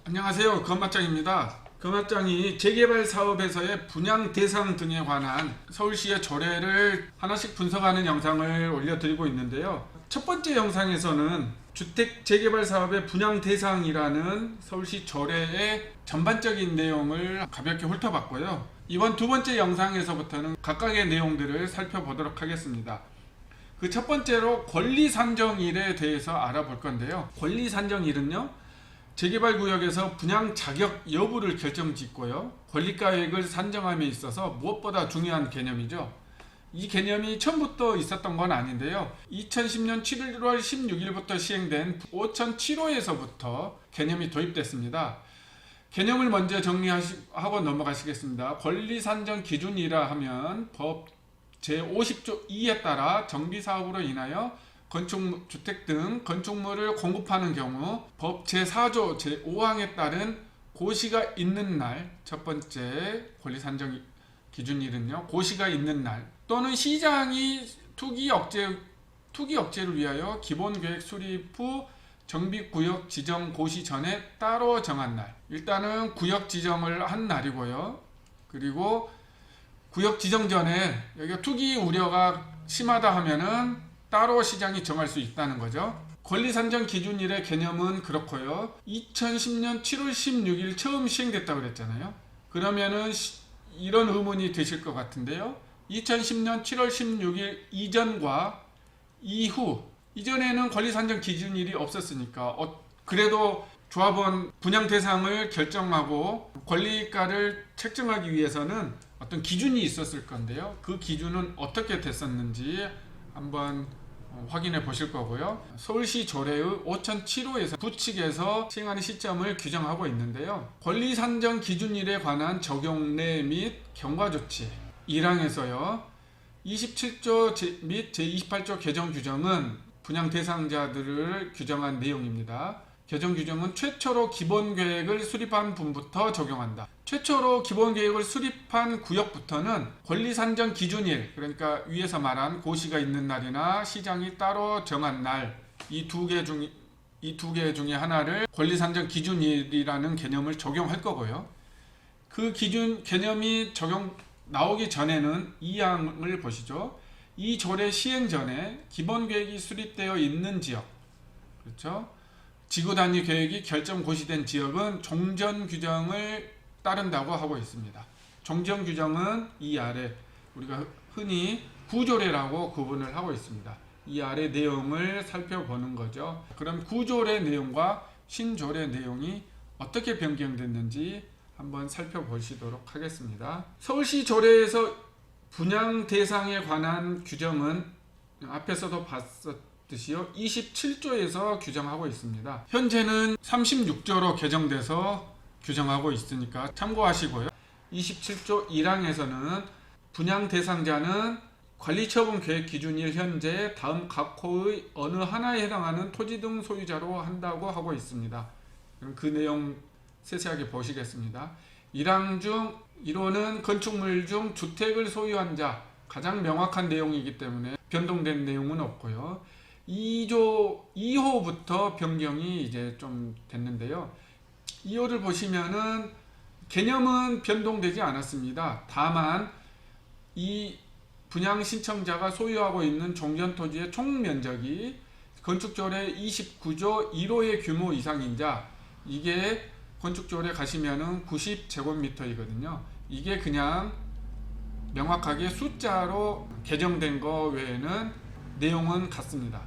안녕하세요. 건맞장입니다. 건맞장이 재개발 사업에서의 분양 대상 등에 관한 서울시의 조례를 하나씩 분석하는 영상을 올려드리고 있는데요. 첫 번째 영상에서는 주택 재개발 사업의 분양 대상이라는 서울시 조례의 전반적인 내용을 가볍게 훑어봤고요. 이번 두 번째 영상에서부터는 각각의 내용들을 살펴보도록 하겠습니다. 그 첫 번째로 권리산정일에 대해서 알아볼 건데요. 권리산정일은요, 재개발구역에서 분양 자격 여부를 결정짓고요, 권리가액을 산정함에 있어서 무엇보다 중요한 개념이죠. 이 개념이 처음부터 있었던 건 아닌데요. 2010년 7월 16일부터 시행된 5007호에서부터 개념이 도입됐습니다. 개념을 먼저 정리하고 넘어가시겠습니다. 권리산정 기준이라 하면 법 제50조 2에 따라 정비사업으로 인하여 건축주택 등 건축물을 공급하는 경우 법 제4조 제5항에 따른 고시가 있는 날, 첫 번째 권리산정 기준일은요, 고시가 있는 날 또는 시장이 투기 억제를 위하여 기본계획 수립 후 정비구역 지정 고시 전에 따로 정한 날. 일단은 구역 지정을 한 날이고요. 그리고 구역 지정 전에 여기가 투기 우려가 심하다 하면은 따로 시장이 정할 수 있다는 거죠. 권리산정 기준일의 개념은 그렇고요. 2010년 7월 16일 처음 시행됐다고 그랬잖아요. 그러면은 이런 의문이 드실 것 같은데요. 2010년 7월 16일 이전과 이후, 이전에는 권리산정 기준일이 없었으니까 그래도 조합원 분양 대상을 결정하고 권리가를 책정하기 위해서는 어떤 기준이 있었을 건데요. 그 기준은 어떻게 됐었는지 한번 확인해 보실 거고요. 서울시 조례의 5007호에서 구칙에서 시행하는 시점을 규정하고 있는데요. 권리산정 기준일에 관한 적용내 및 경과조치 1항에서요. 27조 및 제28조 개정 규정은 분양 대상자들을 규정한 내용입니다. 개정 규정은 최초로 기본계획을 수립한 분부터 적용한다. 최초로 기본계획을 수립한 구역부터는 권리산정 기준일, 그러니까 위에서 말한 고시가 있는 날이나 시장이 따로 정한 날, 이 두 개 중에 하나를 권리산정 기준일이라는 개념을 적용할 거고요. 그 개념이 나오기 전에는 2항을 보시죠. 이 조례 시행 전에 기본계획이 수립되어 있는 지역, 그렇죠? 지구단위 계획이 결정 고시된 지역은 종전 규정을 따른다고 하고 있습니다. 종전 규정은 이 아래 우리가 흔히 구조례라고 구분을 하고 있습니다. 이 아래 내용을 살펴보는 거죠. 그럼 구조례 내용과 신조례 내용이 어떻게 변경됐는지 한번 살펴보시도록 하겠습니다. 서울시 조례에서 분양 대상에 관한 규정은 앞에서도 봤었듯이요, 27조에서 규정하고 있습니다. 현재는 36조로 개정돼서 규정하고 있으니까 참고하시고요. 27조 1항에서는 분양 대상자는 관리처분 계획 기준일 현재 다음 각 호의 어느 하나에 해당하는 토지 등 소유자로 한다고 하고 있습니다. 그럼 그 내용 세세하게 보시겠습니다. 1항 중 1호는 건축물 중 주택을 소유한 자, 가장 명확한 내용이기 때문에 변동된 내용은 없고요. 2호부터 변경이 이제 좀 됐는데요. 2호를 보시면은 개념은 변동되지 않았습니다. 다만 이 분양 신청자가 소유하고 있는 종전토지의 총 면적이 건축조례 29조 1호의 규모 이상인 자, 이게 건축조례 가시면은 90제곱미터이거든요. 이게 그냥 명확하게 숫자로 개정된 거 외에는 내용은 같습니다.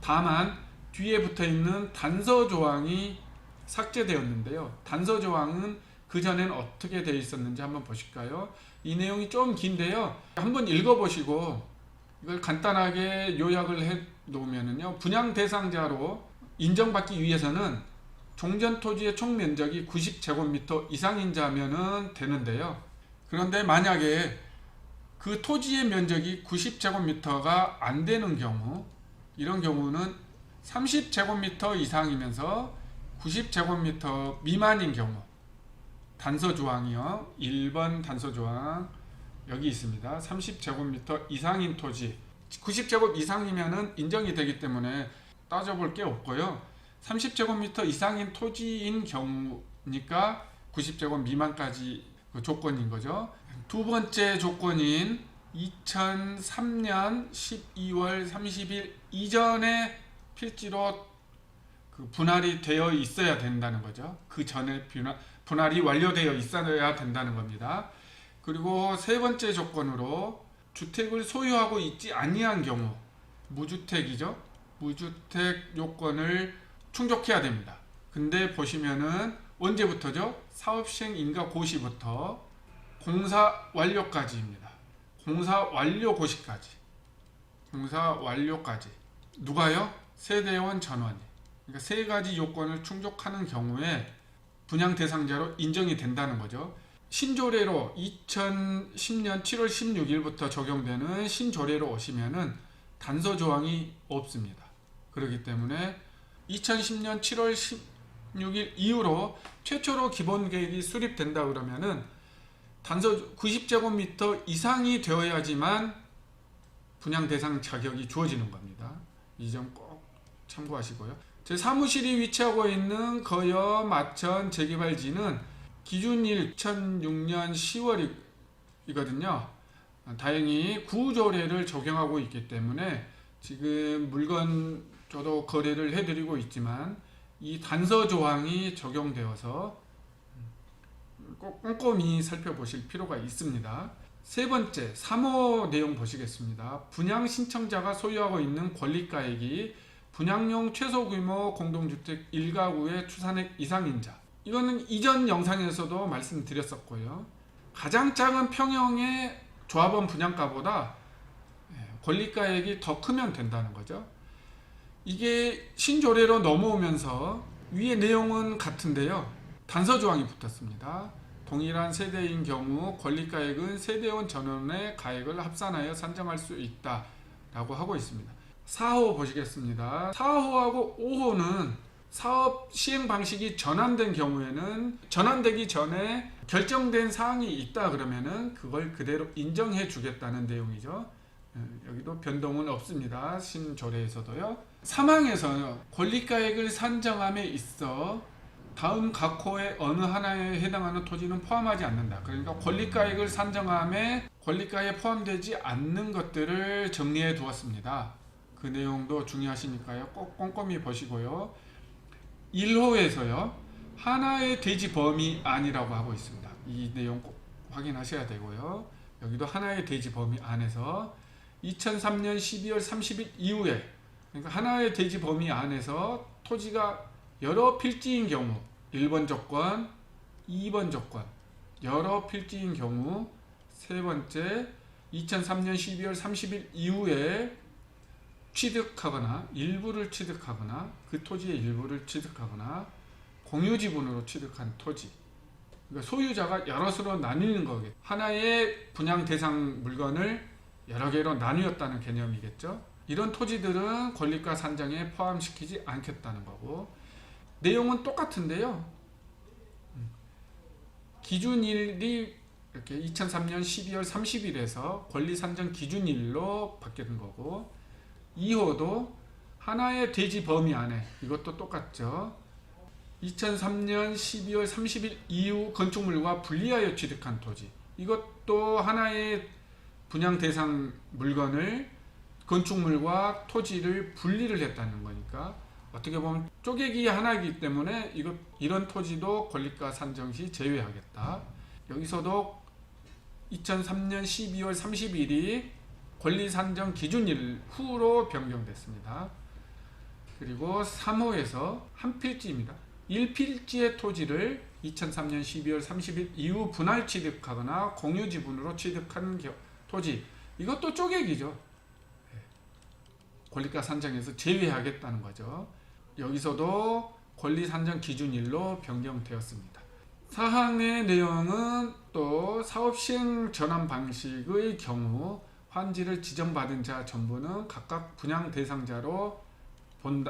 다만 뒤에 붙어있는 단서 조항이 삭제되었는데요. 단서 조항은 그전엔 어떻게 되어 있었는지 한번 보실까요? 이 내용이 좀 긴데요. 한번 읽어보시고 이걸 간단하게 요약을 해 놓으면요, 분양 대상자로 인정받기 위해서는 종전토지의 총 면적이 90제곱미터 이상인 자면은 되는데요. 그런데 만약에 그 토지의 면적이 90제곱미터가 안 되는 경우, 이런 경우는 30제곱미터 이상이면서 90제곱미터 미만인 경우, 단서 조항이요, 1번 단서 조항 여기 있습니다. 30제곱미터 이상인 토지, 90제곱 이상이면은 인정이 되기 때문에 따져볼 게 없고요. 30제곱미터 이상인 토지인 경우 90제곱니까 90제곱 미만까지 그 조건인 거죠. 두 번째 조건인 2003년 12월 30일 이전에 필지로 그 분할이 되어 있어야 된다는 거죠. 그 전에 분할이 완료되어 있어야 된다는 겁니다. 그리고 세 번째 조건으로 주택을 소유하고 있지 아니한 경우, 무주택이죠. 무주택 요건을 충족해야 됩니다. 근데 보시면은 언제부터죠? 사업 시행 인가 고시부터 공사 완료까지입니다. 공사 완료 고시까지. 공사 완료까지. 누가요? 세대원 전원이. 그러니까 세 가지 요건을 충족하는 경우에 분양 대상자로 인정이 된다는 거죠. 신조례로 2010년 7월 16일부터 적용되는 신조례로 오시면은 단서 조항이 없습니다. 그렇기 때문에 2010년 7월 16일 이후로 최초로 기본 계획이 수립된다 그러면은 단서 90제곱미터 이상이 되어야지만 분양 대상 자격이 주어지는 겁니다. 이 점 꼭 참고하시고요. 제 사무실이 위치하고 있는 거여 마천 재개발지는 기준일 2006년 10월이거든요. 다행히 구조례를 적용하고 있기 때문에 지금 물건 저도 거래를 해드리고 있지만 이 단서 조항이 적용되어서 꼭 꼼꼼히 살펴보실 필요가 있습니다. 세 번째, 3호 내용 보시겠습니다. 분양 신청자가 소유하고 있는 권리가액이 분양용 최소 규모 공동주택 1가구의 추산액 이상인 자. 이거는 이전 영상에서도 말씀드렸었고요. 가장 작은 평형의 조합원 분양가보다 권리가액이 더 크면 된다는 거죠. 이게 신조례로 넘어오면서 위의 내용은 같은데요. 단서 조항이 붙었습니다. 동일한 세대인 경우 권리가액은 세대원 전원의 가액을 합산하여 산정할 수 있다 라고 하고 있습니다. 4호 보시겠습니다. 4호하고 5호는 사업 시행 방식이 전환된 경우에는 전환되기 전에 결정된 사항이 있다 그러면은 그걸 그대로 인정해 주겠다는 내용이죠. 여기도 변동은 없습니다. 신조례에서도요. 사망에서 권리가액을 산정함에 있어 다음 각 호의 어느 하나에 해당하는 토지는 포함하지 않는다. 그러니까 권리가액을 산정함에 권리가에 포함되지 않는 것들을 정리해 두었습니다. 그 내용도 중요하시니까요. 꼭 꼼꼼히 보시고요. 1호에서요. 하나의 대지 범위 안이라고 하고 있습니다. 이 내용 꼭 확인하셔야 되고요. 여기도 하나의 대지 범위 안에서 2003년 12월 30일 이후에 그러니까 하나의 대지 범위 안에서 토지가 여러 필지인 경우 1번 조건, 2번 조건 여러 필지인 경우 세 번째 2003년 12월 30일 이후에 취득하거나 일부를 취득하거나 그 토지의 일부를 취득하거나 공유지분으로 취득한 토지 그러니까 소유자가 여럿으로 나뉘는 거겠죠. 하나의 분양 대상 물건을 여러 개로 나누었다는 개념이겠죠. 이런 토지들은 권리가 산정에 포함시키지 않겠다는 거고 내용은 똑같은데요. 기준일이 이렇게 2003년 12월 30일에서 권리 산정 기준일로 바뀌는 거고 2호도 하나의 대지 범위 안에 이것도 똑같죠. 2003년 12월 30일 이후 건축물과 분리하여 취득한 토지 이것도 하나의 분양 대상 물건을 건축물과 토지를 분리를 했다는 거니까 어떻게 보면 쪼개기 하나이기 때문에 이런 토지도 권리가 산정 시 제외하겠다. 여기서도 2003년 12월 30일이 권리 산정 기준일 후로 변경됐습니다. 그리고 3호에서 한 필지입니다. 1필지의 토지를 2003년 12월 30일 이후 분할 취득하거나 공유지분으로 취득한 토지 이것도 쪼개기죠. 권리가 산정에서 제외하겠다는 거죠. 여기서도 권리 산정 기준일로 변경되었습니다. 사항의 내용은 또 사업 시행 전환 방식의 경우 환지를 지정받은 자 전부는 각각 분양 대상자로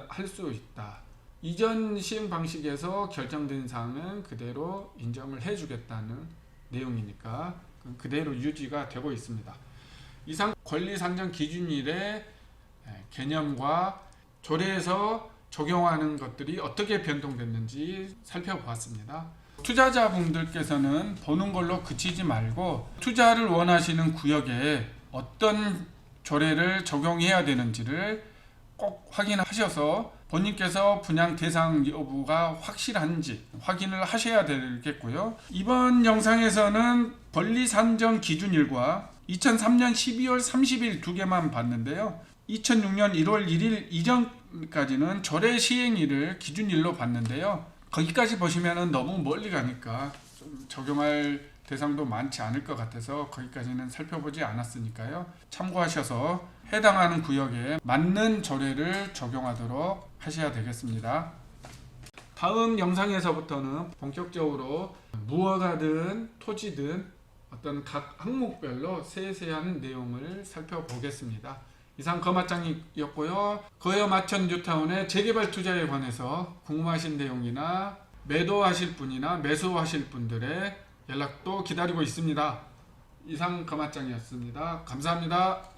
할 수 있다. 이전 시행 방식에서 결정된 사항은 그대로 인정을 해주겠다는 내용이니까 그대로 유지가 되고 있습니다. 이상 권리 산정 기준일의 개념과 조례에서 적용하는 것들이 어떻게 변동됐는지 살펴보았습니다. 투자자분들께서는 보는 걸로 그치지 말고 투자를 원하시는 구역에 어떤 조례를 적용해야 되는지를 꼭 확인하셔서 본인께서 분양 대상 여부가 확실한지 확인을 하셔야 되겠고요. 이번 영상에서는 권리 산정 기준일과 2003년 12월 30일 두 개만 봤는데요. 2006년 1월 1일 이전까지는 조례 시행일을 기준일로 봤는데요. 거기까지 보시면 너무 멀리 가니까 좀 적용할 대상도 많지 않을 것 같아서 거기까지는 살펴보지 않았으니까요. 참고하셔서 해당하는 구역에 맞는 조례를 적용하도록 하셔야 되겠습니다. 다음 영상에서부터는 본격적으로 무허가든 토지든 어떤 각 항목별로 세세한 내용을 살펴보겠습니다. 이상 거맞장이었고요. 거여 마천 뉴타운의 재개발 투자에 관해서 궁금하신 내용이나 매도하실 분이나 매수하실 분들의 연락도 기다리고 있습니다. 이상 거맞장이었습니다. 감사합니다.